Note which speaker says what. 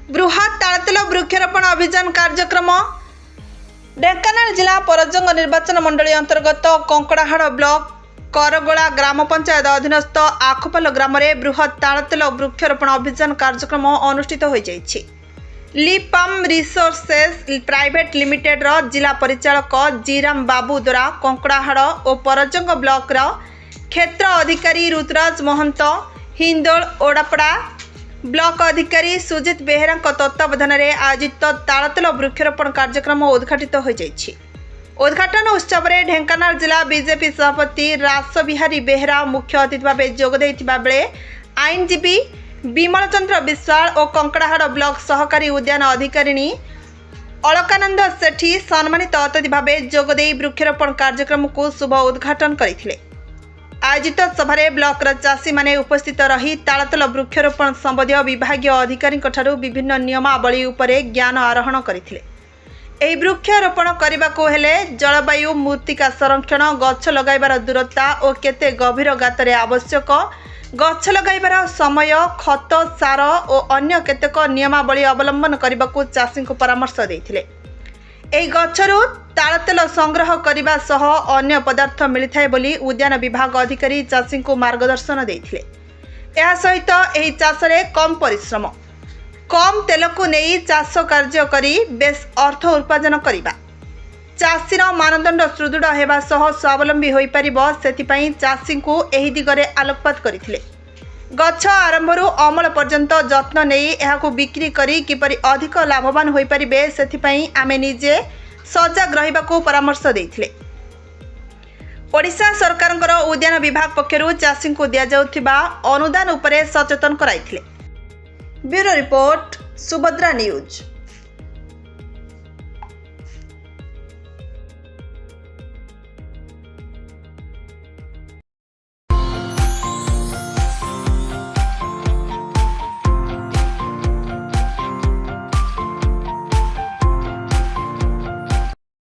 Speaker 1: बृहत तालतेल वृक्षारोपण अभियान कार्यक्रम ढेंकानाल जिला परजंग निर्वाचन मंडली अंतर्गत कंकड़ाहाड़ ब्लॉक करगोला ग्राम पंचायत अधीनस्थ आखपाल ग्राम में बृहत तालतेल वृक्षारोपण अभियान कार्यक्रम अनुष्ठित हो जाइछि। लिपाम रिसोर्सेस प्राइवेट लिमिटेड रो जिला परिचालक जीराम बाबू द्वारा कंकड़ाहाड़ और परजंग ब्लॉक रो क्षेत्र अधिकारी ऋतुराज महंत हिंदोल ओडापड़ा ब्लॉक अधिकारी सुजित बेहेरा तत्वावधान में आयोजित तालतेल वृक्षारोपण कार्यक्रम उद्घाटित हो जाइछि। उद्घाटन उत्सव में ढेंकानाल जिला बीजेपी सभापति रासबिहारी बेहेरा मुख्य अतिथि भाव जोगदेइथिबा बेले आईनजीवी विमल चंद्र विश्वाल और कंकड़ाहाड़ ब्लॉक सहकारी उद्यान अधिकारिणी अलकानंद सेठी सम्मानित अतिथि भाव जोगदे वृक्षारोपण कार्यक्रम को शुभ उद्घाटन करथिले। आयोजित सभारे ब्लॉक चाषी माने उपस्थित रही तालतेल वृक्षारोपण संबंधी विभागीय अधिकारी विभिन्न नियमावली उपरे ज्ञान आरोहण करथिले। एही वृक्षारोपण करबाको हेले जलवायु मृत्तिका संरक्षण गछ लगाइबार दूरता और केते गभीर गातरे आवश्यक गछ लगाइबार समय खत सार और अन्य केतेक नियमावली अवलंबन करबाको चाषी को परामर्श देथिले। एही गछरु तालतेल संग्रह करबा सह अन्य पदार्थ मिलिथाय बोली उद्यान विभाग अधिकारी चाषी को मार्गदर्शन देथिले। एहा सहित एही चाषरे कम परिश्रम कम तेल को नहीं चाष कार्य करी बेस अर्थ उत्पादन करिबा चाषीर मानदंड सुदृढ़ हेबा सह स्वावलंबी होई परिबो सेथिपई चाषी को एही दिगरे आलोकपात करिथिले। गछ आरंभरू अमल पर्यंत जत्न नहीं एहाकू बिक्री करी किपरि अधिक लाभवान होई परिबे सेथिपई आमे निजे सजग रहिबाकू परामर्श देथिले। ओडिशा सरकारंकर उद्यान विभाग पक्षरु चाषी को दिया जाउथिबा अनुदान उपरे सचेतन कराइथिले। Bureau report Subhadra news.